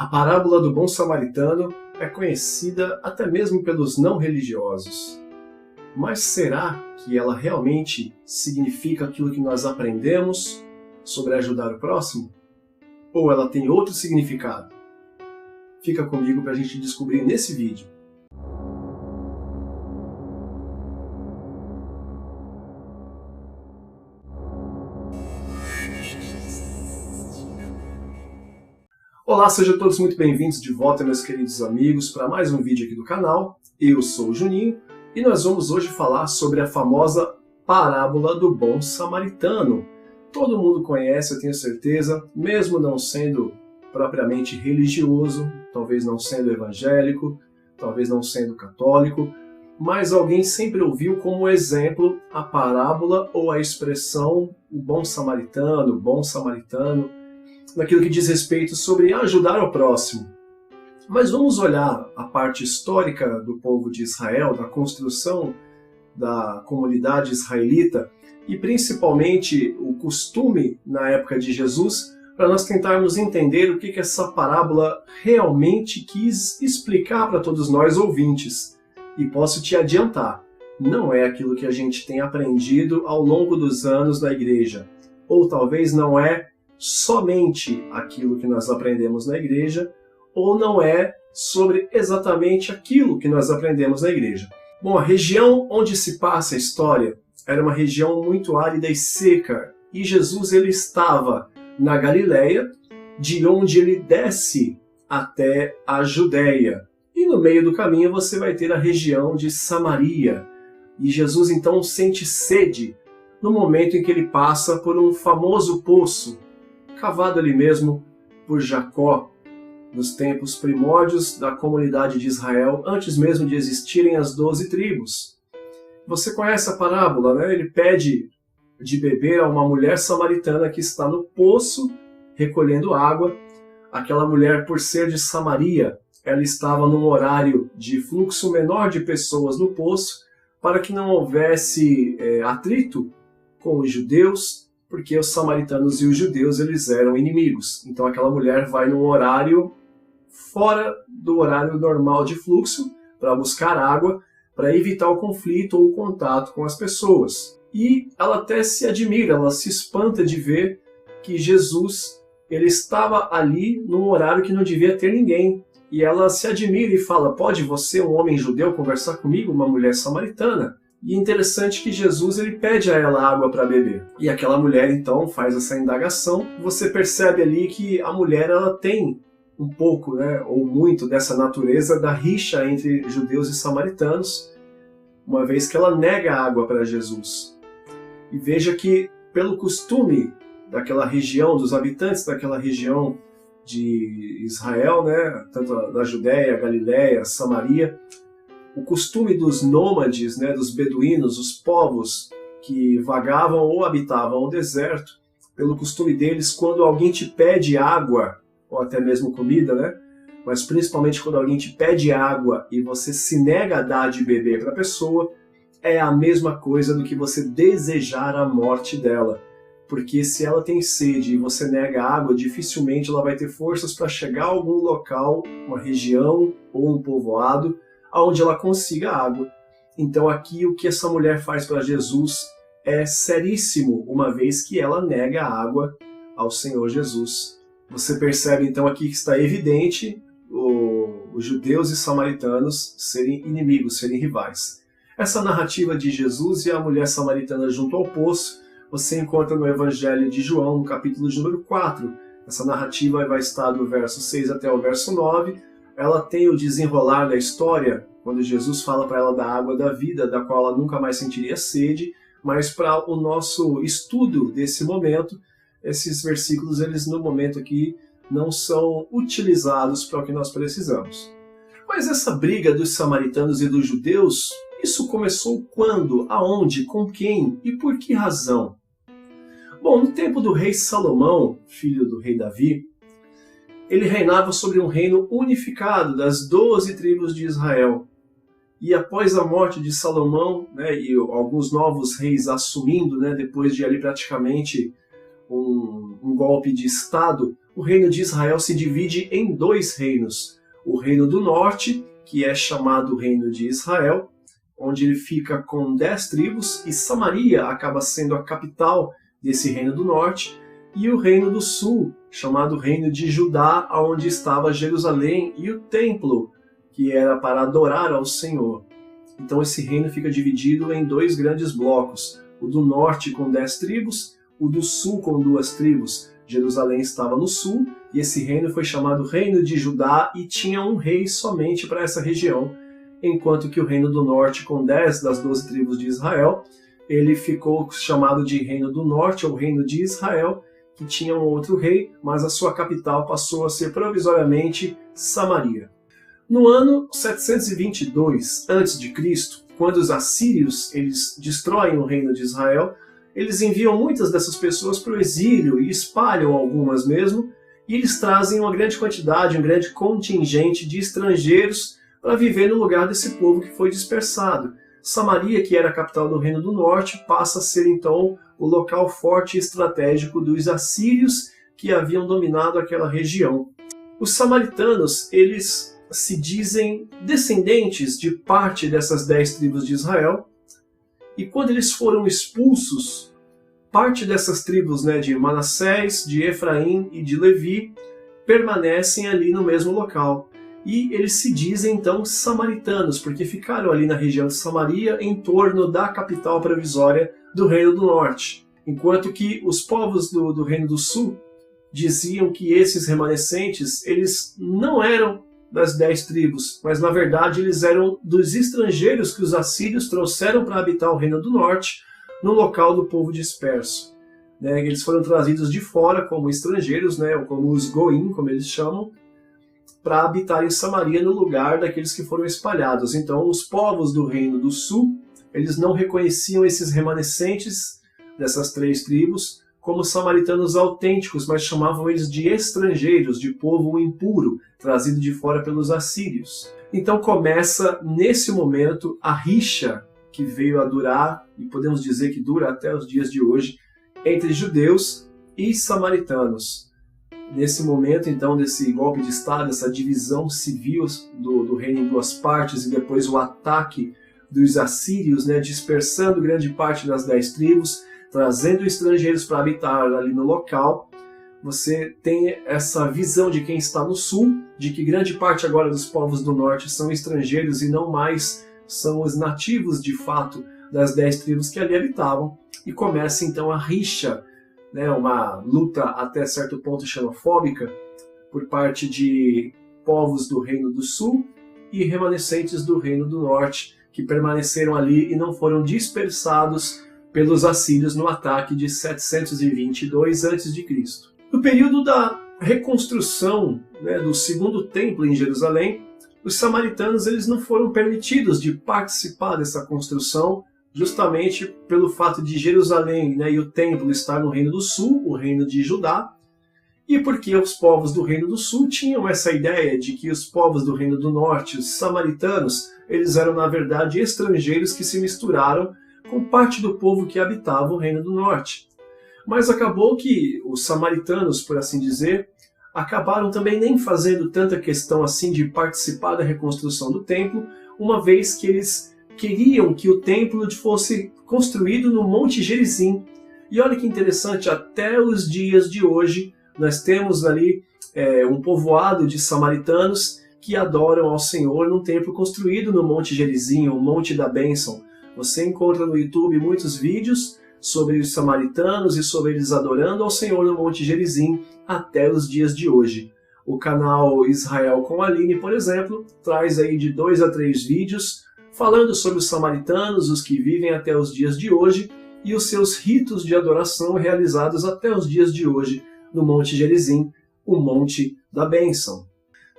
A parábola do bom samaritano é conhecida até mesmo pelos não religiosos. Mas será que ela realmente significa aquilo que nós aprendemos sobre ajudar o próximo? Ou ela tem outro significado? Fica comigo para a gente descobrir nesse vídeo. Olá, sejam todos muito bem-vindos de volta, meus queridos amigos, para mais um vídeo aqui do canal. Eu sou o Juninho e nós vamos hoje falar sobre a famosa parábola do bom samaritano. Todo mundo conhece, eu tenho certeza, mesmo não sendo propriamente religioso, talvez não sendo evangélico, talvez não sendo católico, mas alguém sempre ouviu como exemplo a parábola ou a expressão o bom samaritano, naquilo que diz respeito sobre ajudar ao próximo. Mas vamos olhar a parte histórica do povo de Israel, da construção da comunidade israelita e principalmente o costume na época de Jesus, para nós tentarmos entender o que essa parábola realmente quis explicar para todos nós ouvintes. E posso te adiantar, não é aquilo que a gente tem aprendido ao longo dos anos na igreja, ou talvez não é somente aquilo que nós aprendemos na igreja, ou não é sobre exatamente aquilo que nós aprendemos na igreja. Bom, a região onde se passa a história era uma região muito árida e seca, e Jesus ele estava na Galileia, de onde ele desce até a Judéia. E no meio do caminho você vai ter a região de Samaria. E Jesus então sente sede no momento em que ele passa por um famoso poço, cavado ali mesmo por Jacó, nos tempos primórdios da comunidade de Israel, antes mesmo de existirem as 12 tribos. Você conhece a parábola, né? Ele pede de beber a uma mulher samaritana que está no poço, recolhendo água. Aquela mulher, por ser de Samaria, ela estava num horário de fluxo menor de pessoas no poço, para que não houvesse atrito com os judeus, porque os samaritanos e os judeus eles eram inimigos. Então aquela mulher vai num horário fora do horário normal de fluxo para buscar água, para evitar o conflito ou o contato com as pessoas. E ela até se admira, ela se espanta de ver que Jesus ele estava ali num horário que não devia ter ninguém. E ela se admira e fala: pode você, um homem judeu, conversar comigo, uma mulher samaritana? E é interessante que Jesus ele pede a ela água para beber. E aquela mulher então faz essa indagação. Você percebe ali que a mulher ela tem um pouco, ou muito dessa natureza da rixa entre judeus e samaritanos, uma vez que ela nega a água para Jesus. E veja que pelo costume daquela região, dos habitantes daquela região de Israel, tanto da Judéia, Galileia, Samaria, o costume dos nômades, dos beduínos, os povos que vagavam ou habitavam o deserto, pelo costume deles, quando alguém te pede água, ou até mesmo comida, mas principalmente quando alguém te pede água e você se nega a dar de beber para a pessoa, é a mesma coisa do que você desejar a morte dela. Porque se ela tem sede e você nega a água, dificilmente ela vai ter forças para chegar a algum local, uma região ou um povoado, onde ela consiga água. Então aqui o que essa mulher faz para Jesus é seríssimo, uma vez que ela nega a água ao Senhor Jesus. Você percebe então aqui que está evidente os judeus e samaritanos serem inimigos, serem rivais. Essa narrativa de Jesus e a mulher samaritana junto ao poço, você encontra no Evangelho de João, no capítulo de número 4. Essa narrativa vai estar do verso 6 até o verso 9, ela tem o desenrolar da história, quando Jesus fala para ela da água da vida, da qual ela nunca mais sentiria sede, mas para o nosso estudo desse momento, esses versículos, eles no momento aqui, não são utilizados para o que nós precisamos. Mas essa briga dos samaritanos e dos judeus, isso começou quando, aonde, com quem e por que razão? Bom, no tempo do rei Salomão, filho do rei Davi, ele reinava sobre um reino unificado das 12 tribos de Israel. E após a morte de Salomão, e alguns novos reis assumindo, depois de ali praticamente um golpe de Estado, o reino de Israel se divide em dois reinos. O reino do norte, que é chamado Reino de Israel, onde ele fica com 10 tribos, e Samaria acaba sendo a capital desse reino do norte, e o reino do sul, chamado Reino de Judá, onde estava Jerusalém e o templo, que era para adorar ao Senhor. Então esse reino fica dividido em dois grandes blocos, o do norte com 10 tribos, o do sul com 2 tribos. Jerusalém estava no sul, e esse reino foi chamado Reino de Judá, e tinha um rei somente para essa região, enquanto que o reino do norte, com 10 das 12 tribos de Israel, ele ficou chamado de Reino do Norte, ou Reino de Israel, que tinha um outro rei, mas a sua capital passou a ser provisoriamente Samaria. No ano 722 a.C., quando os assírios eles destroem o reino de Israel, eles enviam muitas dessas pessoas para o exílio e espalham algumas mesmo, e eles trazem uma grande quantidade, um grande contingente de estrangeiros para viver no lugar desse povo que foi dispersado. Samaria, que era a capital do Reino do Norte, passa a ser então o local forte e estratégico dos assírios que haviam dominado aquela região. Os samaritanos, eles se dizem descendentes de parte dessas 10 tribos de Israel, e quando eles foram expulsos, parte dessas tribos, de Manassés, de Efraim e de Levi, permanecem ali no mesmo local. E eles se dizem então samaritanos, porque ficaram ali na região de Samaria, em torno da capital provisória do Reino do Norte. Enquanto que os povos do Reino do Sul diziam que esses remanescentes, eles não eram das 10 tribos, mas na verdade eles eram dos estrangeiros que os assírios trouxeram para habitar o Reino do Norte, no local do povo disperso. Eles foram trazidos de fora como estrangeiros, ou como os goim, como eles chamam, para habitar em Samaria no lugar daqueles que foram espalhados. Então os povos do Reino do Sul, eles não reconheciam esses remanescentes dessas 3 tribos como samaritanos autênticos, mas chamavam eles de estrangeiros, de povo impuro, trazido de fora pelos assírios. Então começa, nesse momento, a rixa que veio a durar, e podemos dizer que dura até os dias de hoje, entre judeus e samaritanos. Nesse momento, então, desse golpe de Estado, essa divisão civil do reino em 2 partes, e depois o ataque dos assírios, dispersando grande parte das 10 tribos, trazendo estrangeiros para habitar ali no local, você tem essa visão de quem está no sul, de que grande parte agora dos povos do norte são estrangeiros e não mais são os nativos de fato das 10 tribos que ali habitavam, e começa então a rixa, uma luta até certo ponto xenofóbica por parte de povos do Reino do Sul e remanescentes do Reino do Norte, que permaneceram ali e não foram dispersados pelos assírios no ataque de 722 a.C. No período da reconstrução do segundo templo em Jerusalém, os samaritanos eles não foram permitidos de participar dessa construção, justamente pelo fato de Jerusalém e o templo estar no Reino do Sul, o Reino de Judá, e porque os povos do Reino do Sul tinham essa ideia de que os povos do Reino do Norte, os samaritanos, eles eram na verdade estrangeiros que se misturaram com parte do povo que habitava o Reino do Norte. Mas acabou que os samaritanos, por assim dizer, acabaram também nem fazendo tanta questão assim de participar da reconstrução do templo, uma vez que eles queriam que o templo fosse construído no Monte Gerizim. E olha que interessante, até os dias de hoje, nós temos ali um povoado de samaritanos que adoram ao Senhor num templo construído no Monte Gerizim, o Monte da Bênção. Você encontra no YouTube muitos vídeos sobre os samaritanos e sobre eles adorando ao Senhor no Monte Gerizim até os dias de hoje. O canal Israel com Aline, por exemplo, traz aí de 2 a 3 vídeos falando sobre os samaritanos, os que vivem até os dias de hoje, e os seus ritos de adoração realizados até os dias de hoje no Monte Gerizim, o Monte da Bênção.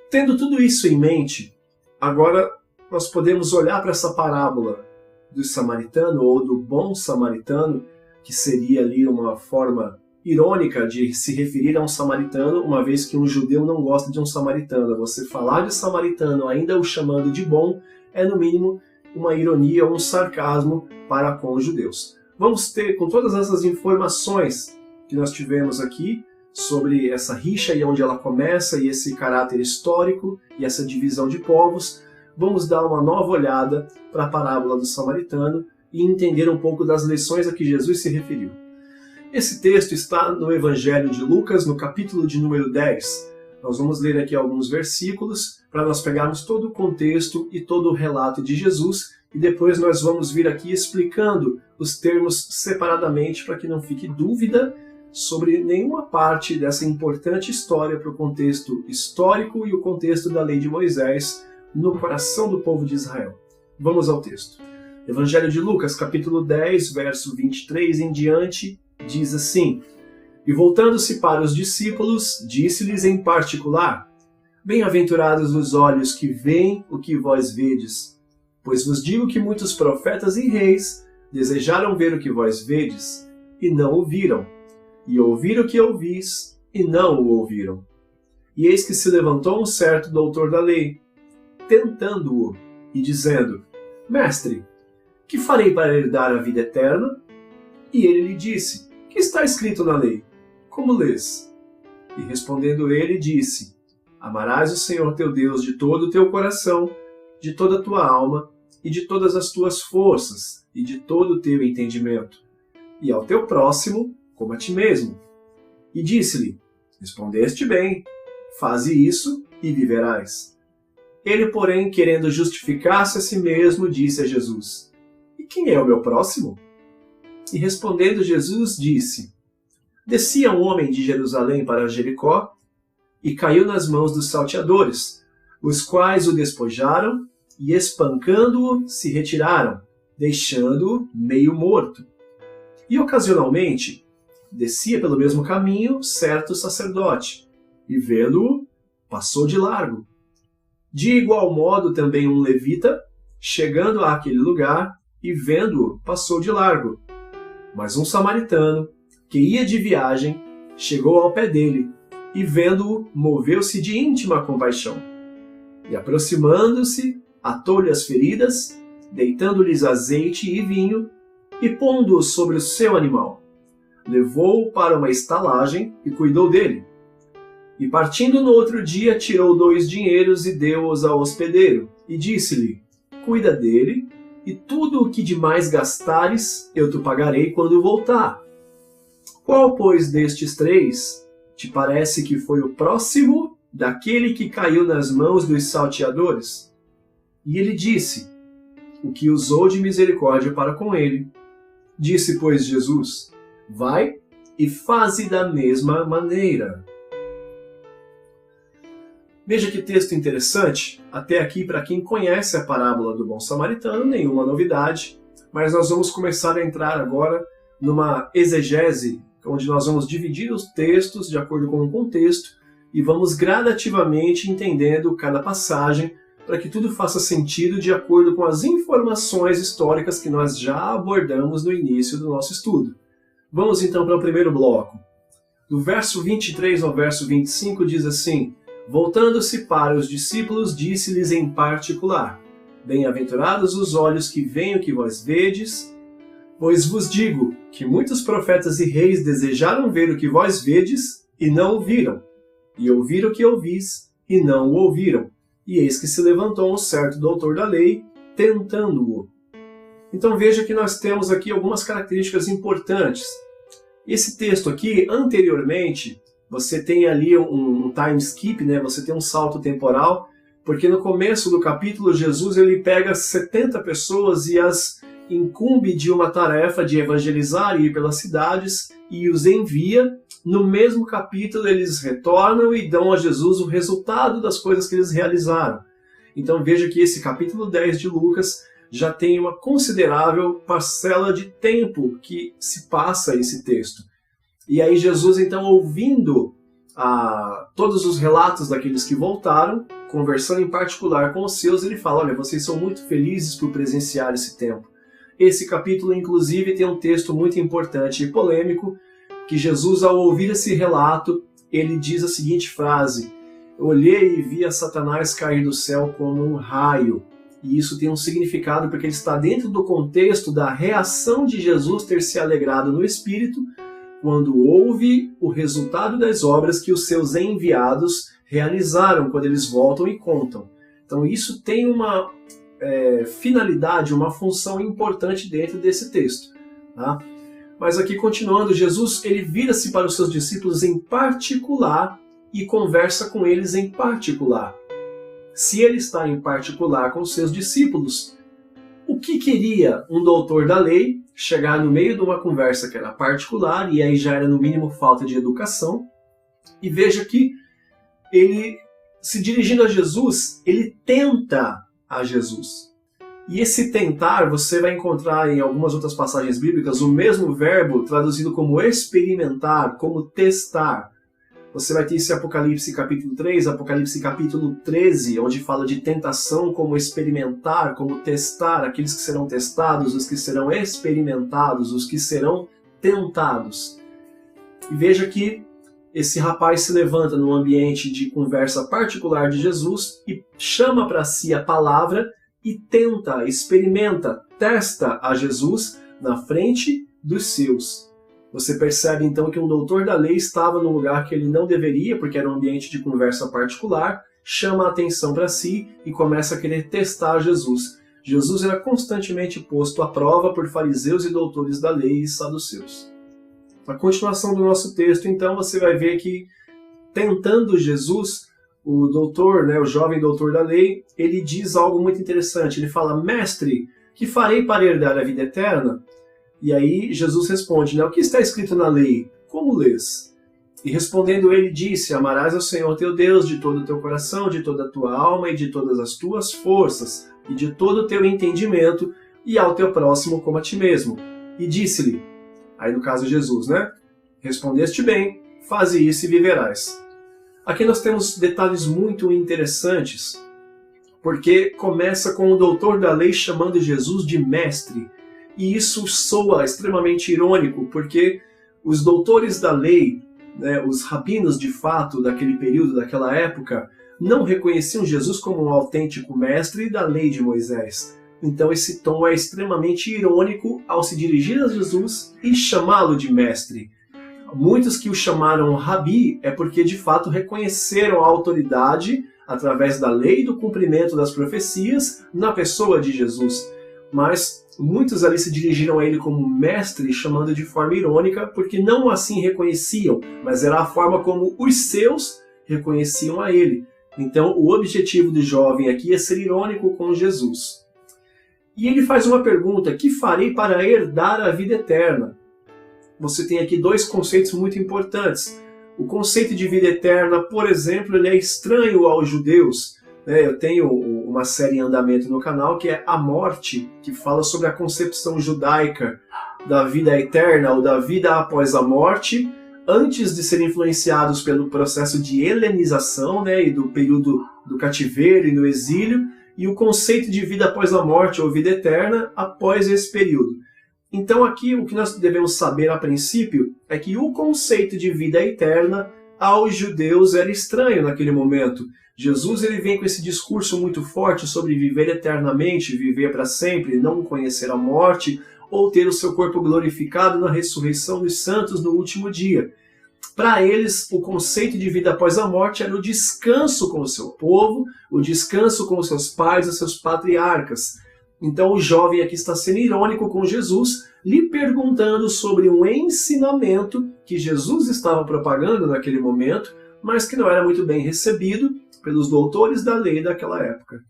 Tendo tudo isso em mente, agora nós podemos olhar para essa parábola do samaritano ou do bom samaritano, que seria ali uma forma irônica de se referir a um samaritano, uma vez que um judeu não gosta de um samaritano. Você falar de samaritano ainda o chamando de bom é no mínimo uma ironia ou um sarcasmo para com os judeus. Vamos ter, com todas essas informações que nós tivemos aqui, sobre essa rixa e onde ela começa, e esse caráter histórico e essa divisão de povos, vamos dar uma nova olhada para a parábola do samaritano e entender um pouco das lições a que Jesus se referiu. Esse texto está no Evangelho de Lucas, no capítulo de número 10. Nós vamos ler aqui alguns versículos para nós pegarmos todo o contexto e todo o relato de Jesus, e depois nós vamos vir aqui explicando os termos separadamente para que não fique dúvida sobre nenhuma parte dessa importante história para o contexto histórico e o contexto da lei de Moisés no coração do povo de Israel. Vamos ao texto. Evangelho de Lucas, capítulo 10, verso 23 em diante, diz assim: E voltando-se para os discípulos, disse-lhes em particular: Bem-aventurados os olhos que veem o que vós vedes, pois vos digo que muitos profetas e reis desejaram ver o que vós vedes, e não o viram, e ouvir o que ouvis, e não o ouviram. E eis que se levantou um certo doutor da lei, tentando-o, e dizendo: Mestre, que farei para herdar a vida eterna? E ele lhe disse: Que está escrito na lei? Como lês? E respondendo ele, disse: Amarás o Senhor teu Deus de todo o teu coração, de toda a tua alma, e de todas as tuas forças, e de todo o teu entendimento, e ao teu próximo como a ti mesmo. E disse-lhe: Respondeste bem, faze isso e viverás. Ele, porém, querendo justificar-se a si mesmo, disse a Jesus: E quem é o meu próximo? E respondendo Jesus, disse: Descia um homem de Jerusalém para Jericó, e caiu nas mãos dos salteadores, os quais o despojaram, e espancando-o, se retiraram, deixando-o meio morto. E ocasionalmente, descia pelo mesmo caminho certo sacerdote, e vendo-o, passou de largo. De igual modo também um levita, chegando àquele lugar, e vendo-o, passou de largo. Mas um samaritano, que ia de viagem, chegou ao pé dele, e vendo-o, moveu-se de íntima compaixão. E aproximando-se, atou-lhe as feridas, deitando-lhes azeite e vinho, e pondo-o sobre o seu animal. Levou-o para uma estalagem e cuidou dele. E partindo no outro dia, tirou 2 dinheiros e deu-os ao hospedeiro, e disse-lhe: Cuida dele, e tudo o que demais gastares, eu te pagarei quando voltar. Qual, pois, destes 3 te parece que foi o próximo daquele que caiu nas mãos dos salteadores? E ele disse: O que usou de misericórdia para com ele. Disse, pois, Jesus: Vai e faze da mesma maneira. Veja que texto interessante. Até aqui, para quem conhece a parábola do bom samaritano, nenhuma novidade, mas nós vamos começar a entrar agora numa exegese, onde nós vamos dividir os textos de acordo com o contexto e vamos gradativamente entendendo cada passagem para que tudo faça sentido de acordo com as informações históricas que nós já abordamos no início do nosso estudo. Vamos então para o primeiro bloco. Do verso 23 ao verso 25 diz assim: Voltando-se para os discípulos, disse-lhes em particular: Bem-aventurados os olhos que veem o que vós vedes, pois vos digo que muitos profetas e reis desejaram ver o que vós vedes e não o viram, e ouvir o que ouvis e não o ouviram. E eis que se levantou um certo doutor da lei, tentando-o. Então veja que nós temos aqui algumas características importantes. Esse texto aqui, anteriormente, você tem ali um time skip, né? Você tem um salto temporal, porque no começo do capítulo, Jesus ele pega 70 pessoas e as incumbe de uma tarefa de evangelizar e ir pelas cidades e os envia. No mesmo capítulo, eles retornam e dão a Jesus o resultado das coisas que eles realizaram. Então veja que esse capítulo 10 de Lucas já tem uma considerável parcela de tempo que se passa esse texto. E aí Jesus, então, ouvindo todos os relatos daqueles que voltaram, conversando em particular com os seus, ele fala: olha, vocês são muito felizes por presenciar esse tempo. Esse capítulo, inclusive, tem um texto muito importante e polêmico, que Jesus, ao ouvir esse relato, ele diz a seguinte frase: olhei e vi a Satanás cair do céu como um raio. E isso tem um significado porque ele está dentro do contexto da reação de Jesus ter se alegrado no Espírito quando ouve o resultado das obras que os seus enviados realizaram, quando eles voltam e contam. Então isso tem uma finalidade, uma função importante dentro desse texto. Tá? Mas aqui continuando, Jesus ele vira-se para os seus discípulos em particular e conversa com eles em particular. Se ele está em particular com os seus discípulos, o que queria um doutor da lei chegar no meio de uma conversa que era particular, e aí já era no mínimo falta de educação, e veja que ele, se dirigindo a Jesus, ele tenta a Jesus. E esse tentar, você vai encontrar em algumas outras passagens bíblicas o mesmo verbo traduzido como experimentar, como testar. Você vai ter esse Apocalipse capítulo 3, Apocalipse capítulo 13, onde fala de tentação como experimentar, como testar, aqueles que serão testados, os que serão experimentados, os que serão tentados. E veja que esse rapaz se levanta num ambiente de conversa particular de Jesus e chama para si a palavra e tenta, experimenta, testa a Jesus na frente dos seus. Você percebe então que um doutor da lei estava num lugar que ele não deveria, porque era um ambiente de conversa particular, chama a atenção para si e começa a querer testar Jesus. Jesus era constantemente posto à prova por fariseus e doutores da lei e saduceus. Na continuação do nosso texto, então, você vai ver que, tentando Jesus, o doutor, o jovem doutor da lei, ele diz algo muito interessante. Ele fala: mestre, que farei para herdar a vida eterna? E aí Jesus responde, o que está escrito na lei? Como lês? E respondendo ele disse: amarás ao Senhor teu Deus de todo o teu coração, de toda a tua alma e de todas as tuas forças, e de todo o teu entendimento, e ao teu próximo como a ti mesmo. E disse-lhe, aí no caso Jesus, respondeste bem, faze isso e viverás. Aqui nós temos detalhes muito interessantes, porque começa com o doutor da lei chamando Jesus de mestre. E isso soa extremamente irônico, porque os doutores da lei, os rabinos de fato daquele período, daquela época, não reconheciam Jesus como um autêntico mestre da lei de Moisés. Então esse tom é extremamente irônico ao se dirigir a Jesus e chamá-lo de mestre. Muitos que o chamaram rabi é porque de fato reconheceram a autoridade através da lei e do cumprimento das profecias na pessoa de Jesus. Mas muitos ali se dirigiram a ele como mestre, chamando de forma irônica, porque não assim reconheciam, mas era a forma como os seus reconheciam a ele. Então o objetivo do jovem aqui é ser irônico com Jesus. E ele faz uma pergunta: que farei para herdar a vida eterna? Você tem aqui dois conceitos muito importantes. O conceito de vida eterna, por exemplo, ele é estranho aos judeus. Eu tenho uma série em andamento no canal que é A Morte, que fala sobre a concepção judaica da vida eterna ou da vida após a morte, antes de serem influenciados pelo processo de helenização, e do período do cativeiro e no exílio, e o conceito de vida após a morte ou vida eterna após esse período. Então aqui o que nós devemos saber a princípio é que o conceito de vida eterna aos judeus era estranho naquele momento. Jesus ele vem com esse discurso muito forte sobre viver eternamente, viver para sempre, não conhecer a morte ou ter o seu corpo glorificado na ressurreição dos santos no último dia. Para eles, o conceito de vida após a morte era o descanso com o seu povo, o descanso com os seus pais, os seus patriarcas. Então o jovem aqui está sendo irônico com Jesus, lhe perguntando sobre um ensinamento que Jesus estava propagando naquele momento, mas que não era muito bem recebido pelos doutores da lei daquela época.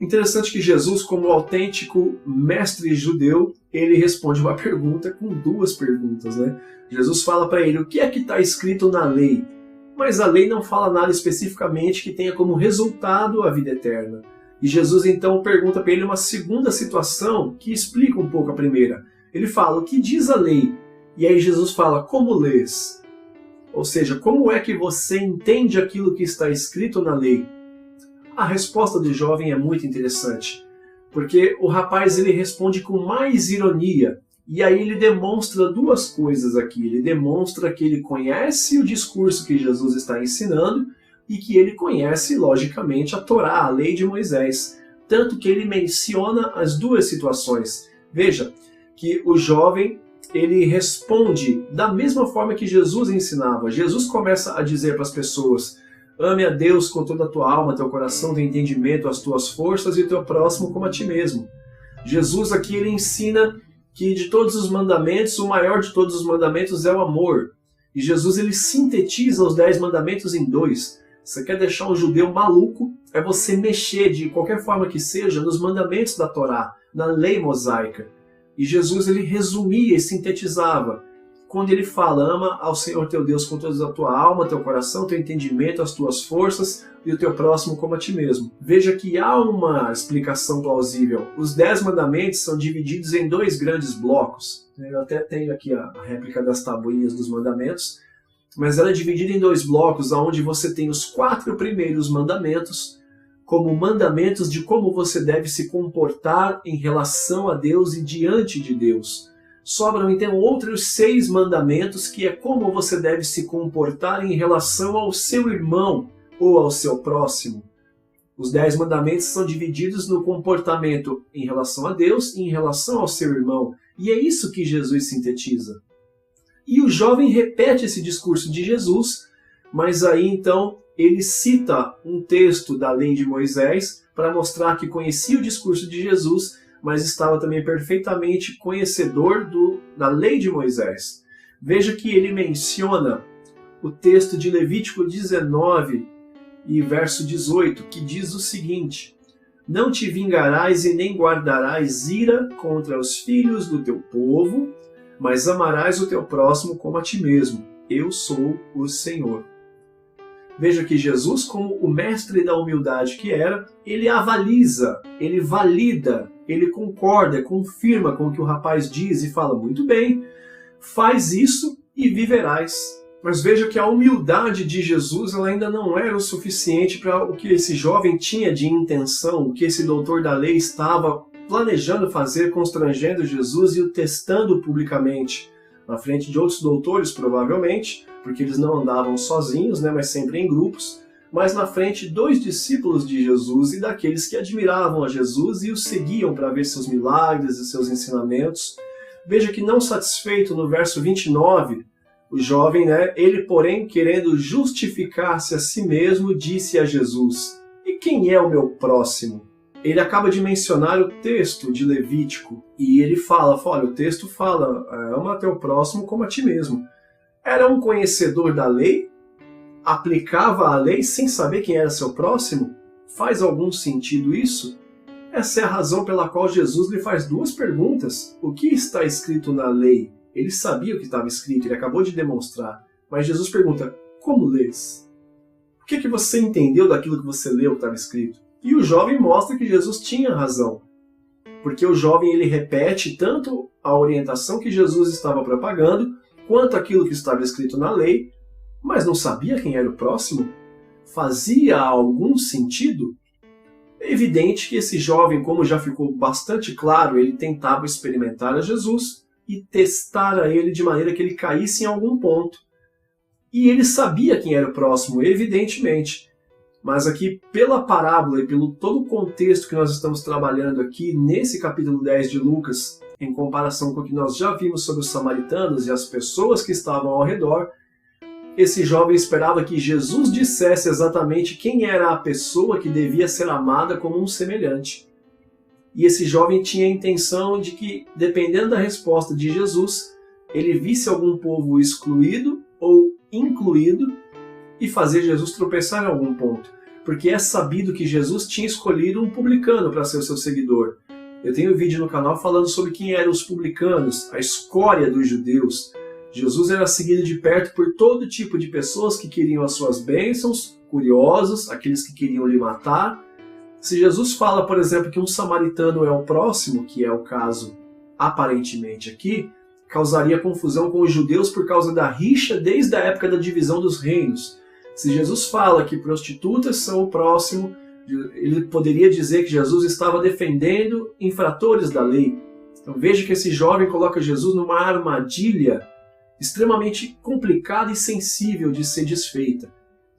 Interessante que Jesus, como autêntico mestre judeu, ele responde uma pergunta com duas perguntas. Jesus fala para ele: o que é que está escrito na lei? Mas a lei não fala nada especificamente que tenha como resultado a vida eterna. E Jesus então pergunta para ele uma segunda situação que explica um pouco a primeira. Ele fala: o que diz a lei? E aí Jesus fala: como lês? Ou seja, como é que você entende aquilo que está escrito na lei? A resposta do jovem é muito interessante, porque o rapaz ele responde com mais ironia, e aí ele demonstra duas coisas aqui. Ele demonstra que ele conhece o discurso que Jesus está ensinando e que ele conhece, logicamente, a Torá, a lei de Moisés. Tanto que ele menciona as duas situações. Veja que o jovem ele responde da mesma forma que Jesus ensinava. Jesus começa a dizer para as pessoas: ame a Deus com toda a tua alma, teu coração, teu entendimento, as tuas forças e o teu próximo como a ti mesmo. Jesus aqui ele ensina que de todos os mandamentos, o maior de todos os mandamentos é o amor. E Jesus ele sintetiza os 10 mandamentos em 2. Você quer deixar um judeu maluco? É você mexer de qualquer forma que seja nos mandamentos da Torá, na lei mosaica. E Jesus ele resumia e sintetizava. Quando ele fala: ama ao Senhor teu Deus com toda a tua alma, teu coração, teu entendimento, as tuas forças e o teu próximo como a ti mesmo. Veja que há uma explicação plausível. Os 10 mandamentos são divididos em 2 grandes blocos. Eu até tenho aqui a réplica das tabuinhas dos mandamentos, mas ela é dividida em 2 blocos, onde você tem os 4 primeiros mandamentos como mandamentos de como você deve se comportar em relação a Deus e diante de Deus. Sobram então outros 6 mandamentos, que é como você deve se comportar em relação ao seu irmão ou ao seu próximo. Os 10 mandamentos são divididos no comportamento em relação a Deus e em relação ao seu irmão. E é isso que Jesus sintetiza. E o jovem repete esse discurso de Jesus, mas aí então ele cita um texto da lei de Moisés para mostrar que conhecia o discurso de Jesus, mas estava também perfeitamente conhecedor da lei de Moisés. Veja que ele menciona o texto de Levítico 19 e verso 18, que diz o seguinte: não te vingarás e nem guardarás ira contra os filhos do teu povo, mas amarás o teu próximo como a ti mesmo. Eu sou o Senhor. Veja que Jesus, como o mestre da humildade que era, ele avaliza, ele valida, ele concorda, confirma com o que o rapaz diz e fala: muito bem, faz isso e viverás. Mas veja que a humildade de Jesus ela ainda não era o suficiente para o que esse jovem tinha de intenção, o que esse doutor da lei estava planejando fazer, constrangendo Jesus e o testando publicamente, na frente de outros doutores provavelmente, porque eles não andavam sozinhos, mas sempre em grupos, mas na frente de 2 discípulos de Jesus e daqueles que admiravam a Jesus e o seguiam para ver seus milagres e seus ensinamentos. Veja que não satisfeito, no verso 29, o jovem, ele porém, querendo justificar-se a si mesmo, disse a Jesus: e quem é o meu próximo? Ele acaba de mencionar o texto de Levítico e ele fala, olha, o texto fala: ama teu próximo como a ti mesmo. Era um conhecedor da lei? Aplicava a lei sem saber quem era seu próximo? Faz algum sentido isso? Essa é a razão pela qual Jesus lhe faz 2 perguntas. O que está escrito na lei? Ele sabia o que estava escrito, ele acabou de demonstrar. Mas Jesus pergunta: como lês? O que você entendeu daquilo que você leu que estava escrito? E o jovem mostra que Jesus tinha razão. Porque o jovem ele repete tanto a orientação que Jesus estava propagando, quanto aquilo que estava escrito na lei, mas não sabia quem era o próximo? Fazia algum sentido? É evidente que esse jovem, como já ficou bastante claro, ele tentava experimentar a Jesus e testar a ele de maneira que ele caísse em algum ponto. E ele sabia quem era o próximo, evidentemente. Mas aqui, pela parábola e pelo todo o contexto que nós estamos trabalhando aqui nesse capítulo 10 de Lucas, em comparação com o que nós já vimos sobre os samaritanos e as pessoas que estavam ao redor, esse jovem esperava que Jesus dissesse exatamente quem era a pessoa que devia ser amada como um semelhante. E esse jovem tinha a intenção de que, dependendo da resposta de Jesus, ele visse algum povo excluído ou incluído e fazer Jesus tropeçar em algum ponto. Porque é sabido que Jesus tinha escolhido um publicano para ser o seu seguidor. Eu tenho um vídeo no canal falando sobre quem eram os publicanos, a escória dos judeus. Jesus era seguido de perto por todo tipo de pessoas que queriam as suas bênçãos, curiosos, aqueles que queriam lhe matar. Se Jesus fala, por exemplo, que um samaritano é o próximo, que é o caso aparentemente aqui, causaria confusão com os judeus por causa da rixa desde a época da divisão dos reinos. Se Jesus fala que prostitutas são o próximo, ele poderia dizer que Jesus estava defendendo infratores da lei. Então veja que esse jovem coloca Jesus numa armadilha extremamente complicada e sensível de ser desfeita.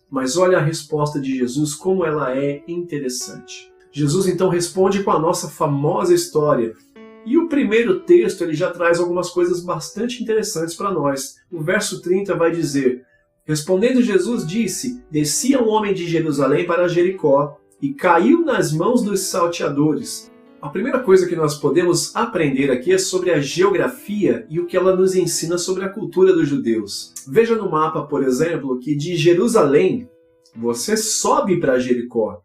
Mas olha a resposta de Jesus, como ela é interessante. Jesus então responde com a nossa famosa história. E o primeiro texto ele já traz algumas coisas bastante interessantes para nós. O verso 30 vai dizer: respondendo Jesus disse, descia um homem de Jerusalém para Jericó e caiu nas mãos dos salteadores. A primeira coisa que nós podemos aprender aqui é sobre a geografia e o que ela nos ensina sobre a cultura dos judeus. Veja no mapa, por exemplo, que de Jerusalém você sobe para Jericó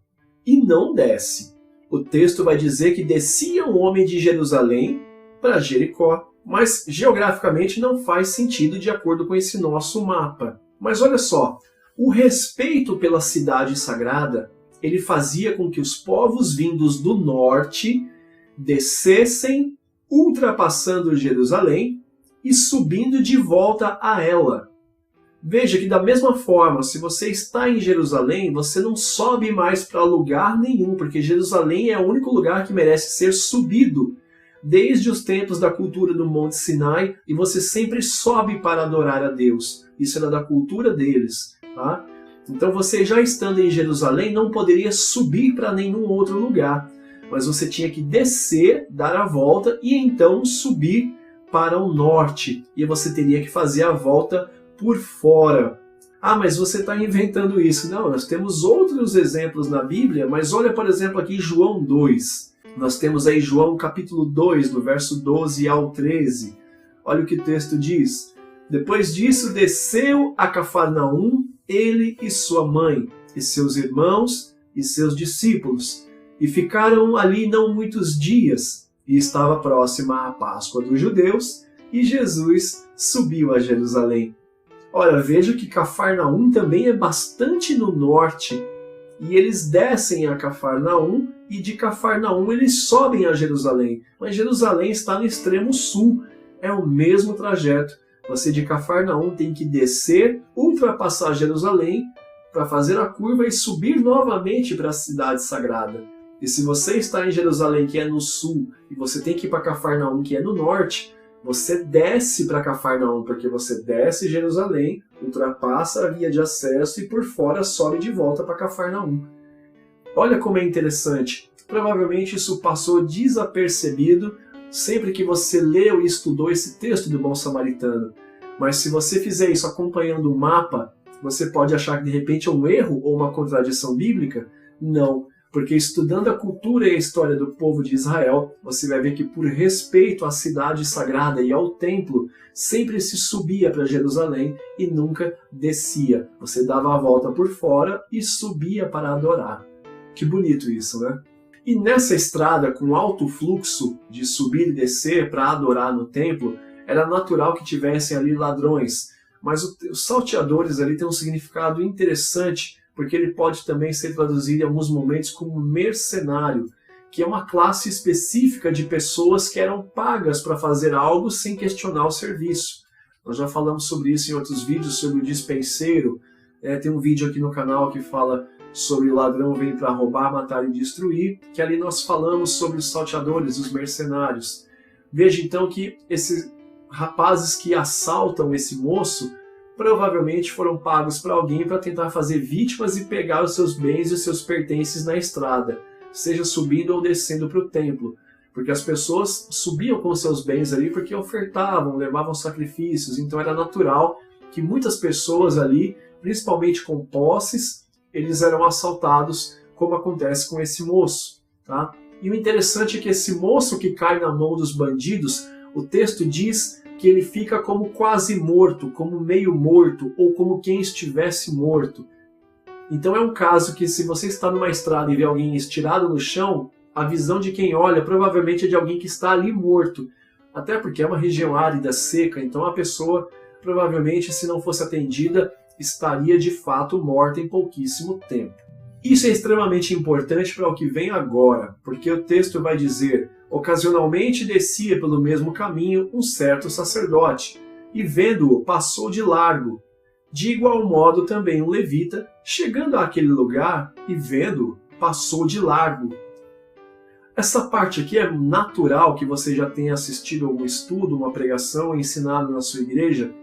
e não desce. O texto vai dizer que descia um homem de Jerusalém para Jericó, mas geograficamente não faz sentido de acordo com esse nosso mapa. Mas olha só, o respeito pela cidade sagrada, ele fazia com que os povos vindos do norte descessem, ultrapassando Jerusalém e subindo de volta a ela. Veja que da mesma forma, se você está em Jerusalém, você não sobe mais para lugar nenhum, porque Jerusalém é o único lugar que merece ser subido. Desde os tempos da cultura do Monte Sinai, e você sempre sobe para adorar a Deus. Isso era da cultura deles. Tá? Então você já estando em Jerusalém não poderia subir para nenhum outro lugar, mas você tinha que descer, dar a volta e então subir para o norte. E você teria que fazer a volta por fora. Ah, mas você está inventando isso. Não, nós temos outros exemplos na Bíblia, mas olha, por exemplo, aqui João 2. Nós temos aí João capítulo 2, do verso 12 ao 13. Olha o que o texto diz. Depois disso, desceu a Cafarnaum, ele e sua mãe, e seus irmãos e seus discípulos, e ficaram ali não muitos dias, e estava próxima a Páscoa dos judeus, e Jesus subiu a Jerusalém. Ora, veja que Cafarnaum também é bastante no norte, e eles descem a Cafarnaum, e de Cafarnaum eles sobem a Jerusalém. Mas Jerusalém está no extremo sul, é o mesmo trajeto. Você de Cafarnaum tem que descer, ultrapassar Jerusalém, para fazer a curva e subir novamente para a cidade sagrada. E se você está em Jerusalém, que é no sul, e você tem que ir para Cafarnaum, que é no norte, você desce para Cafarnaum, porque você desce Jerusalém, ultrapassa a via de acesso e por fora sobe de volta para Cafarnaum. Olha como é interessante. Provavelmente isso passou desapercebido sempre que você leu e estudou esse texto do Bom Samaritano. Mas se você fizer isso acompanhando o mapa, você pode achar que de repente é um erro ou uma contradição bíblica? Não. Porque estudando a cultura e a história do povo de Israel, você vai ver que por respeito à cidade sagrada e ao templo, sempre se subia para Jerusalém e nunca descia. Você dava a volta por fora e subia para adorar. Que bonito isso, né? E nessa estrada com alto fluxo de subir e descer para adorar no templo, era natural que tivessem ali ladrões. Mas os salteadores ali têm um significado interessante, porque ele pode também ser traduzido em alguns momentos como mercenário, que é uma classe específica de pessoas que eram pagas para fazer algo sem questionar o serviço. Nós já falamos sobre isso em outros vídeos, sobre o dispenseiro. Tem um vídeo aqui no canal que fala sobre o ladrão vem para roubar, matar e destruir, que ali nós falamos sobre os salteadores, os mercenários. Veja então que esses rapazes que assaltam esse moço provavelmente foram pagos para alguém para tentar fazer vítimas e pegar os seus bens e os seus pertences na estrada, seja subindo ou descendo para o templo. Porque as pessoas subiam com seus bens ali porque ofertavam, levavam sacrifícios, então era natural que muitas pessoas ali, principalmente com posses, eles eram assaltados, como acontece com esse moço. Tá? E o interessante é que esse moço que cai na mão dos bandidos, o texto diz que ele fica como quase morto, como meio morto, ou como quem estivesse morto. Então é um caso que se você está numa estrada e vê alguém estirado no chão, a visão de quem olha provavelmente é de alguém que está ali morto. Até porque é uma região árida, seca, então a pessoa provavelmente, se não fosse atendida, estaria de fato morta em pouquíssimo tempo. Isso é extremamente importante para o que vem agora, porque o texto vai dizer: ocasionalmente descia pelo mesmo caminho um certo sacerdote, e vendo-o passou de largo. De igual modo também um levita, chegando àquele lugar e vendo-o, passou de largo. Essa parte aqui é natural que você já tenha assistido algum estudo, uma pregação, ensinado na sua igreja,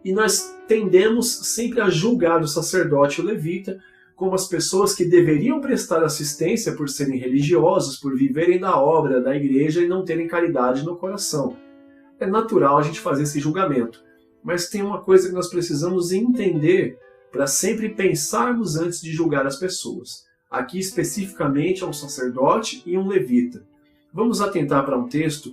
e nós tendemos sempre a julgar o sacerdote e o levita, como as pessoas que deveriam prestar assistência por serem religiosos, por viverem da obra da igreja e não terem caridade no coração. É natural a gente fazer esse julgamento, mas tem uma coisa que nós precisamos entender para sempre pensarmos antes de julgar as pessoas. Aqui especificamente é um sacerdote e um levita. Vamos atentar para um texto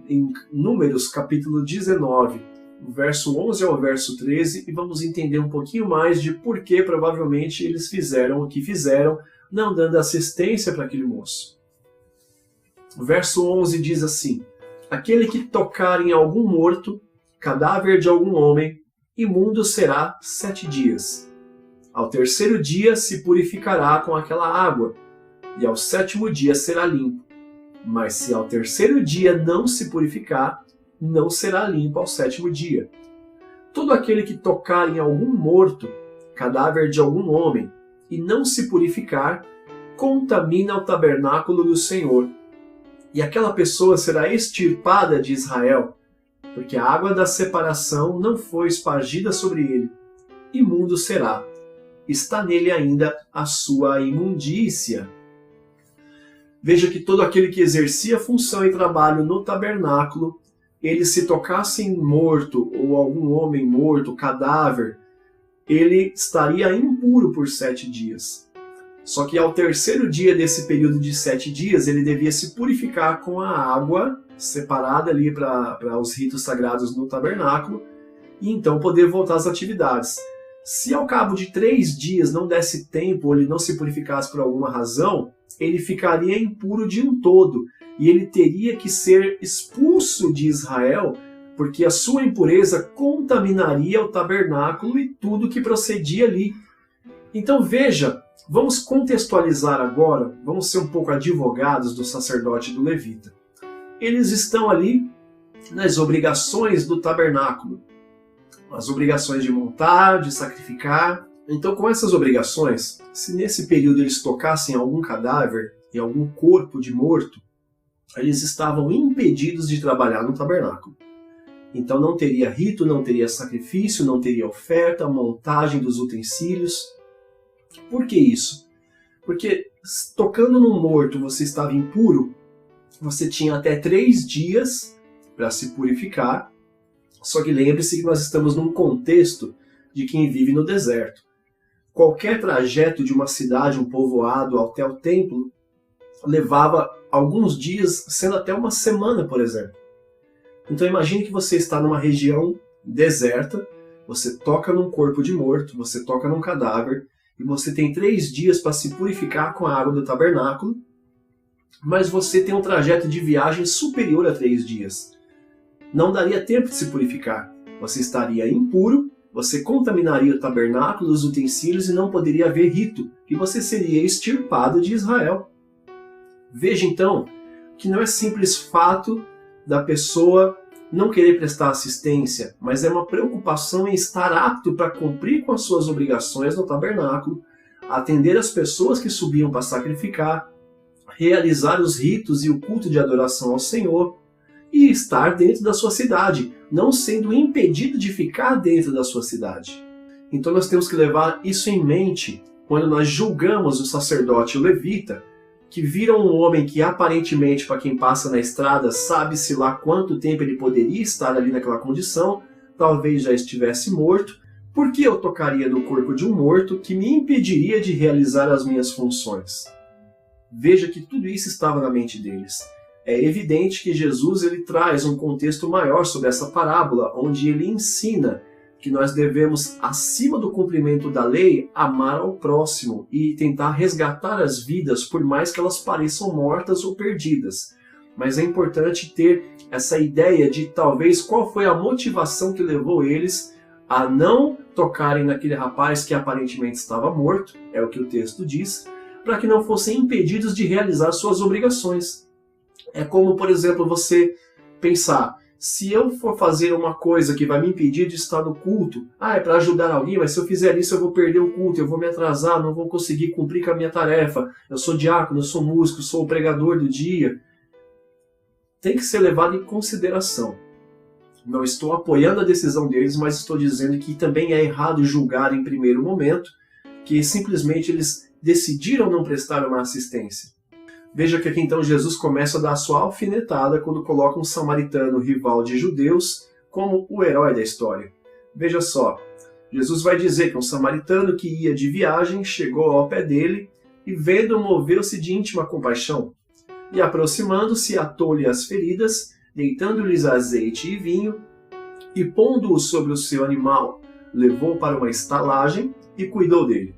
em Números capítulo 19, verso 11 ao verso 13, e vamos entender um pouquinho mais de por que provavelmente eles fizeram o que fizeram, não dando assistência para aquele moço. O verso 11 diz assim: aquele que tocar em algum morto, cadáver de algum homem, imundo será 7 dias. Ao terceiro dia se purificará com aquela água, e ao 7º dia será limpo. Mas se ao terceiro dia não se purificar, não será limpo ao 7º dia. Todo aquele que tocar em algum morto, cadáver de algum homem, e não se purificar, contamina o tabernáculo do Senhor. E aquela pessoa será extirpada de Israel, porque a água da separação não foi espargida sobre ele. Imundo será. Está nele ainda a sua imundícia. Veja que todo aquele que exercia função e trabalho no tabernáculo, ele se tocasse em morto ou algum homem morto, cadáver, ele estaria impuro por 7 dias. Só que ao terceiro dia desse período de 7 dias, ele devia se purificar com a água separada ali para os ritos sagrados no tabernáculo e então poder voltar às atividades. Se ao cabo de 3 dias não desse tempo ou ele não se purificasse por alguma razão, ele ficaria impuro de um todo e ele teria que ser expulso de Israel, porque a sua impureza contaminaria o tabernáculo e tudo que procedia ali. Então veja, vamos contextualizar agora, vamos ser um pouco advogados do sacerdote e do levita. Eles estão ali nas obrigações do tabernáculo, as obrigações de montar, de sacrificar. Então, com essas obrigações, se nesse período eles tocassem algum cadáver, em algum corpo de morto, eles estavam impedidos de trabalhar no tabernáculo. Então não teria rito, não teria sacrifício, não teria oferta, montagem dos utensílios. Por que isso? Porque tocando num morto você estava impuro, você tinha até 3 dias para se purificar. Só que lembre-se que nós estamos num contexto de quem vive no deserto. Qualquer trajeto de uma cidade, um povoado, até o templo, levava alguns dias, sendo até uma semana, por exemplo. Então imagine que você está numa região deserta, você toca num corpo de morto, você toca num cadáver, e você tem 3 dias para se purificar com a água do tabernáculo, mas você tem um trajeto de viagem superior a 3 dias. Não daria tempo de se purificar. Você estaria impuro, você contaminaria o tabernáculo, os utensílios e não poderia haver rito, e você seria extirpado de Israel. Veja então que não é simples fato da pessoa não querer prestar assistência, mas é uma preocupação em estar apto para cumprir com as suas obrigações no tabernáculo, atender as pessoas que subiam para sacrificar, realizar os ritos e o culto de adoração ao Senhor, e estar dentro da sua cidade, não sendo impedido de ficar dentro da sua cidade. Então nós temos que levar isso em mente quando nós julgamos o sacerdote e o levita, que viram um homem que aparentemente, para quem passa na estrada, sabe-se lá quanto tempo ele poderia estar ali naquela condição, talvez já estivesse morto. Por que eu tocaria no corpo de um morto que me impediria de realizar as minhas funções? Veja que tudo isso estava na mente deles. É evidente que Jesus ele traz um contexto maior sobre essa parábola, onde ele ensina que nós devemos, acima do cumprimento da lei, amar ao próximo e tentar resgatar as vidas, por mais que elas pareçam mortas ou perdidas. Mas é importante ter essa ideia de talvez qual foi a motivação que levou eles a não tocarem naquele rapaz que aparentemente estava morto, é o que o texto diz, para que não fossem impedidos de realizar suas obrigações. É como, por exemplo, você pensar, se eu for fazer uma coisa que vai me impedir de estar no culto, é para ajudar alguém, mas se eu fizer isso eu vou perder o culto, eu vou me atrasar, não vou conseguir cumprir com a minha tarefa, eu sou diácono, eu sou músico, eu sou o pregador do dia. Tem que ser levado em consideração. Não estou apoiando a decisão deles, mas estou dizendo que também é errado julgar em primeiro momento que simplesmente eles decidiram não prestar uma assistência. Veja que aqui então Jesus começa a dar a sua alfinetada quando coloca um samaritano rival de judeus como o herói da história. Veja só, Jesus vai dizer que um samaritano que ia de viagem chegou ao pé dele e, vendo, moveu-se de íntima compaixão. E, aproximando-se, atou-lhe as feridas, deitando-lhes azeite e vinho, e, pondo-o sobre o seu animal, levou para uma estalagem e cuidou dele.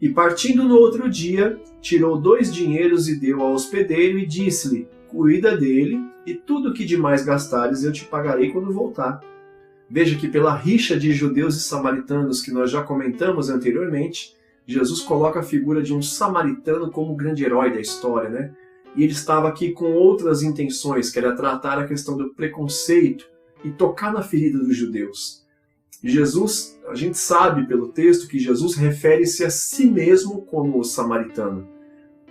E, partindo no outro dia, tirou 2 dinheiros e deu ao hospedeiro e disse-lhe: cuida dele, e tudo o que demais gastares eu te pagarei quando voltar. Veja que pela rixa de judeus e samaritanos que nós já comentamos anteriormente, Jesus coloca a figura de um samaritano como o grande herói da história, né? E ele estava aqui com outras intenções, que era tratar a questão do preconceito e tocar na ferida dos judeus. Jesus, a gente sabe pelo texto que Jesus refere-se a si mesmo como o samaritano,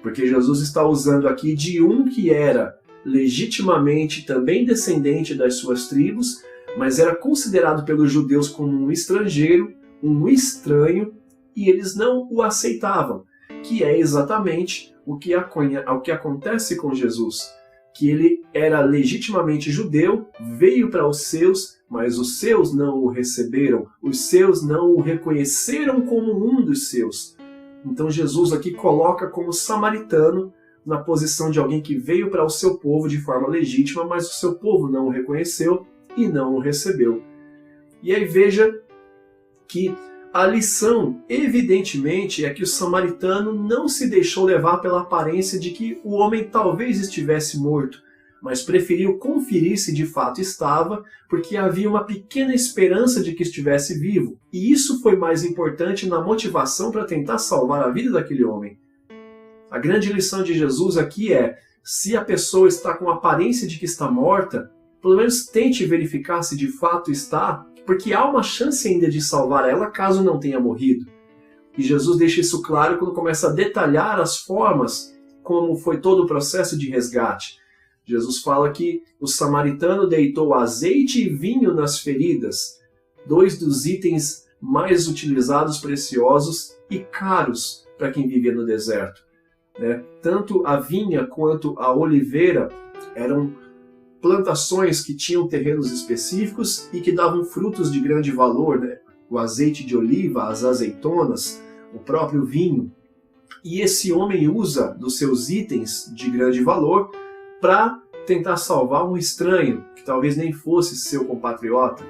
porque Jesus está usando aqui de um que era legitimamente também descendente das suas tribos, mas era considerado pelos judeus como um estrangeiro, um estranho, e eles não o aceitavam, que é exatamente o que acontece com Jesus, que ele era legitimamente judeu, veio para os seus, mas os seus não o receberam, os seus não o reconheceram como um dos seus. Então Jesus aqui coloca como samaritano na posição de alguém que veio para o seu povo de forma legítima, mas o seu povo não o reconheceu e não o recebeu. E aí veja que a lição, evidentemente, é que o samaritano não se deixou levar pela aparência de que o homem talvez estivesse morto, mas preferiu conferir se de fato estava, porque havia uma pequena esperança de que estivesse vivo. E isso foi mais importante na motivação para tentar salvar a vida daquele homem. A grande lição de Jesus aqui é: se a pessoa está com a aparência de que está morta, pelo menos tente verificar se de fato está, porque há uma chance ainda de salvar ela caso não tenha morrido. E Jesus deixa isso claro quando começa a detalhar as formas como foi todo o processo de resgate. Jesus fala que o samaritano deitou azeite e vinho nas feridas, 2 dos itens mais utilizados, preciosos e caros para quem vivia no deserto. Tanto a vinha quanto a oliveira eram plantações que tinham terrenos específicos e que davam frutos de grande valor, né? O azeite de oliva, as azeitonas, o próprio vinho. E esse homem usa dos seus itens de grande valor para tentar salvar um estranho, que talvez nem fosse seu compatriota.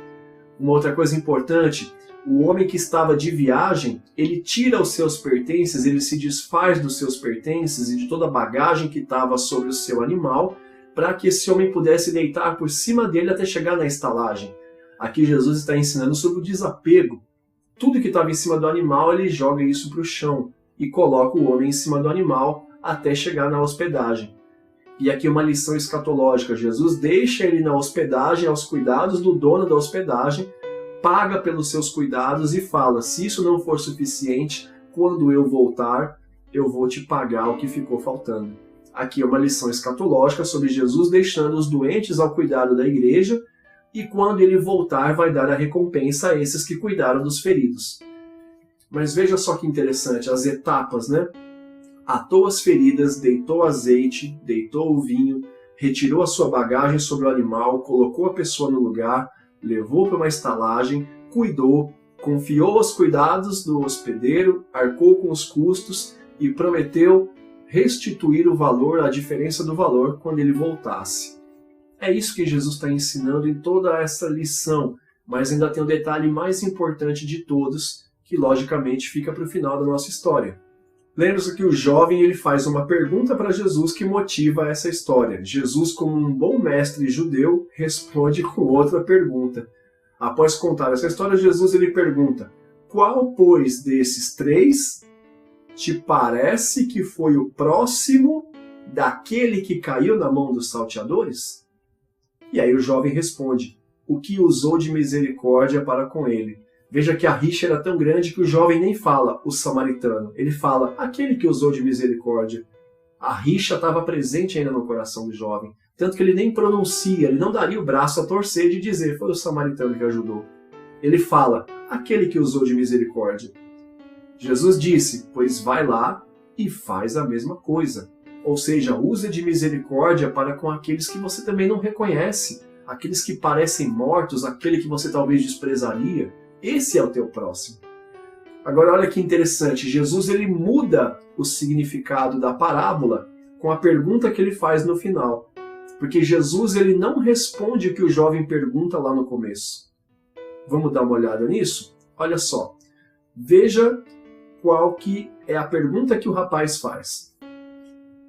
Uma outra coisa importante: o homem que estava de viagem, ele tira os seus pertences, ele se desfaz dos seus pertences e de toda a bagagem que estava sobre o seu animal, para que esse homem pudesse deitar por cima dele até chegar na estalagem. Aqui Jesus está ensinando sobre o desapego. Tudo que estava em cima do animal, ele joga isso para o chão e coloca o homem em cima do animal até chegar na hospedagem. E aqui uma lição escatológica: Jesus deixa ele na hospedagem, aos cuidados do dono da hospedagem, paga pelos seus cuidados e fala: se isso não for suficiente, quando eu voltar, eu vou te pagar o que ficou faltando. Aqui é uma lição escatológica sobre Jesus deixando os doentes ao cuidado da igreja, e quando ele voltar vai dar a recompensa a esses que cuidaram dos feridos. Mas veja só que interessante, as etapas, né? Atou as feridas, deitou azeite, deitou o vinho, retirou a sua bagagem sobre o animal, colocou a pessoa no lugar, levou para uma estalagem, cuidou, confiou os cuidados do hospedeiro, arcou com os custos e prometeu restituir o valor, a diferença do valor, quando ele voltasse. É isso que Jesus está ensinando em toda essa lição, mas ainda tem um detalhe mais importante de todos, que logicamente fica para o final da nossa história. Lembre-se que o jovem ele faz uma pergunta para Jesus que motiva essa história. Jesus, como um bom mestre judeu, responde com outra pergunta. Após contar essa história, Jesus ele pergunta: qual, pois, desses 3 te parece que foi o próximo daquele que caiu na mão dos salteadores? E aí o jovem responde: o que usou de misericórdia para com ele. Veja que a rixa era tão grande que o jovem nem fala o samaritano, ele fala aquele que usou de misericórdia. A rixa estava presente ainda no coração do jovem, tanto que ele nem pronuncia, ele não daria o braço a torcer de dizer foi o samaritano que ajudou. Ele fala aquele que usou de misericórdia. Jesus disse, pois vai lá e faz a mesma coisa. Ou seja, use de misericórdia para com aqueles que você também não reconhece, aqueles que parecem mortos, aquele que você talvez desprezaria. Esse é o teu próximo. Agora olha que interessante, Jesus ele muda o significado da parábola com a pergunta que ele faz no final. Porque Jesus ele não responde o que o jovem pergunta lá no começo. Vamos dar uma olhada nisso? Olha só, veja qual que é a pergunta que o rapaz faz.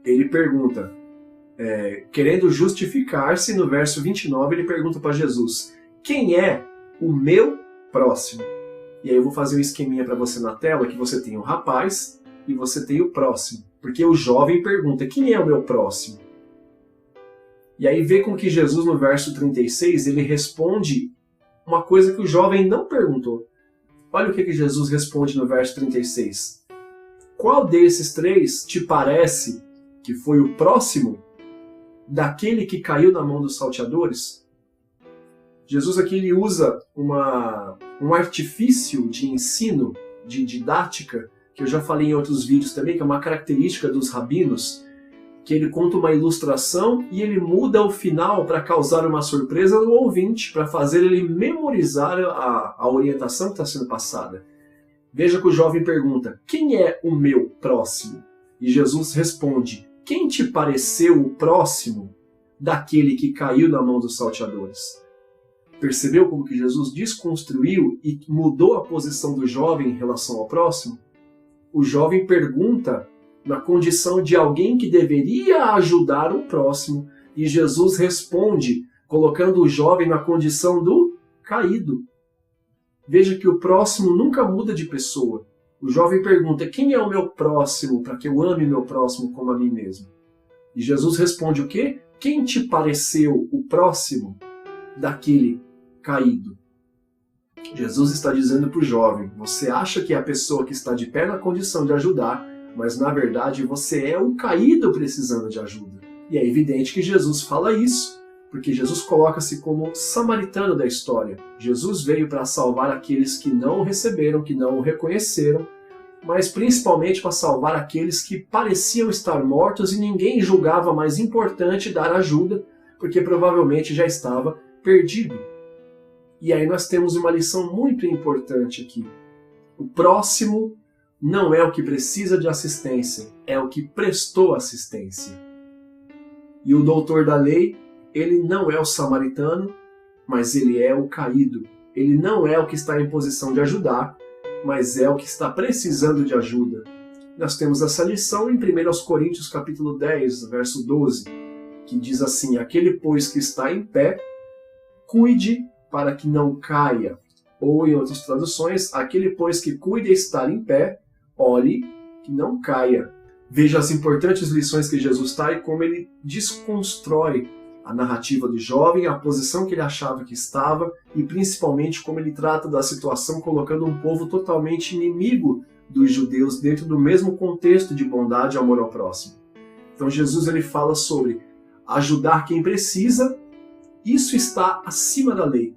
Ele pergunta, querendo justificar-se, no verso 29, ele pergunta para Jesus, quem é o meu próximo? E aí eu vou fazer um esqueminha para você na tela, que você tem o rapaz e você tem o próximo. Porque o jovem pergunta, quem é o meu próximo? E aí vê com que Jesus, no verso 36, ele responde uma coisa que o jovem não perguntou. Olha o que Jesus responde no verso 36. Qual desses três te parece que foi o próximo daquele que caiu na mão dos salteadores? Jesus aqui ele usa um artifício de ensino, de didática, que eu já falei em outros vídeos também, que é uma característica dos rabinos, que ele conta uma ilustração e ele muda o final para causar uma surpresa no ouvinte, para fazer ele memorizar a orientação que está sendo passada. Veja que o jovem pergunta, quem é o meu próximo? E Jesus responde, quem te pareceu o próximo daquele que caiu na mão dos salteadores? Percebeu como que Jesus desconstruiu e mudou a posição do jovem em relação ao próximo? O jovem pergunta na condição de alguém que deveria ajudar o próximo, e Jesus responde colocando o jovem na condição do caído. Veja que o próximo nunca muda de pessoa. O jovem pergunta, quem é o meu próximo para que eu ame meu próximo como a mim mesmo? E Jesus responde o quê? Quem te pareceu o próximo daquele caído? Jesus está dizendo para o jovem, você acha que é a pessoa que está de pé na condição de ajudar, mas na verdade você é o caído precisando de ajuda. E é evidente que Jesus fala isso, porque Jesus coloca-se como samaritano da história. Jesus veio para salvar aqueles que não o receberam, que não o reconheceram, mas principalmente para salvar aqueles que pareciam estar mortos e ninguém julgava mais importante dar ajuda, porque provavelmente já estava perdido. E aí nós temos uma lição muito importante aqui. O próximo não é o que precisa de assistência, é o que prestou assistência. E o doutor da lei, ele não é o samaritano, mas ele é o caído. Ele não é o que está em posição de ajudar, mas é o que está precisando de ajuda. Nós temos essa lição em 1 Coríntios capítulo 10, verso 12, que diz assim, aquele, pois, que está em pé, cuide para que não caia. Ou, em outras traduções, aquele, pois, que cuida estar em pé, olhe que não caia. Veja as importantes lições que Jesus traz e como ele desconstrói a narrativa do jovem, a posição que ele achava que estava e principalmente como ele trata da situação colocando um povo totalmente inimigo dos judeus dentro do mesmo contexto de bondade e amor ao próximo. Então Jesus ele fala sobre ajudar quem precisa, isso está acima da lei.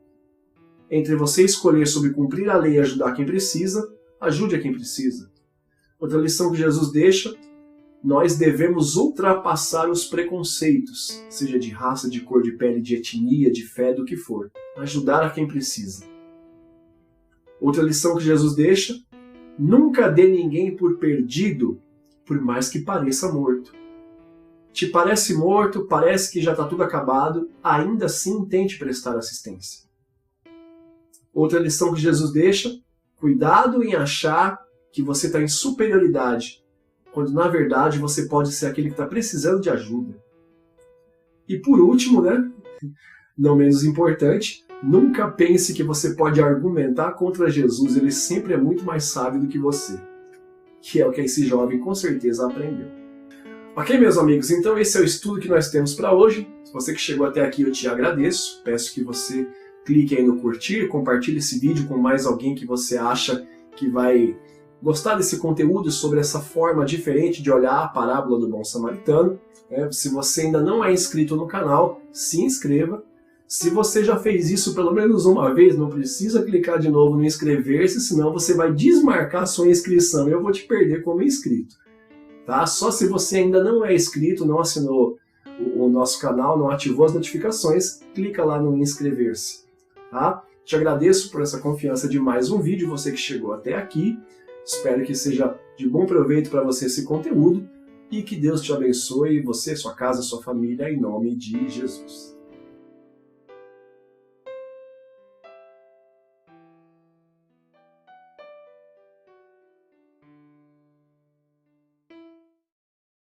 Entre você escolher sobre cumprir a lei e ajudar quem precisa, ajude a quem precisa. Outra lição que Jesus deixa, nós devemos ultrapassar os preconceitos, seja de raça, de cor de pele, de etnia, de fé, do que for. Ajudar a quem precisa. Outra lição que Jesus deixa, nunca dê ninguém por perdido, por mais que pareça morto. Te parece morto, parece que já está tudo acabado, ainda assim tente prestar assistência. Outra lição que Jesus deixa, cuidado em achar que você está em superioridade, quando na verdade você pode ser aquele que está precisando de ajuda. E por último, não menos importante, nunca pense que você pode argumentar contra Jesus, ele sempre é muito mais sábio do que você. Que é o que esse jovem com certeza aprendeu. Ok, meus amigos, então esse é o estudo que nós temos para hoje. Se você que chegou até aqui, eu te agradeço. Peço que você clique aí no curtir, compartilhe esse vídeo com mais alguém que você acha que vai gostar desse conteúdo sobre essa forma diferente de olhar a parábola do bom samaritano. Se você ainda não é inscrito no canal, se inscreva. Se você já fez isso pelo menos uma vez, não precisa clicar de novo no inscrever-se, senão você vai desmarcar a sua inscrição e eu vou te perder como inscrito. Tá? Só se você ainda não é inscrito, não assinou o nosso canal, não ativou as notificações, clica lá no inscrever-se. Tá? Te agradeço por essa confiança de mais um vídeo, você que chegou até aqui. Espero que seja de bom proveito para você esse conteúdo e que Deus te abençoe, você, sua casa, sua família, em nome de Jesus.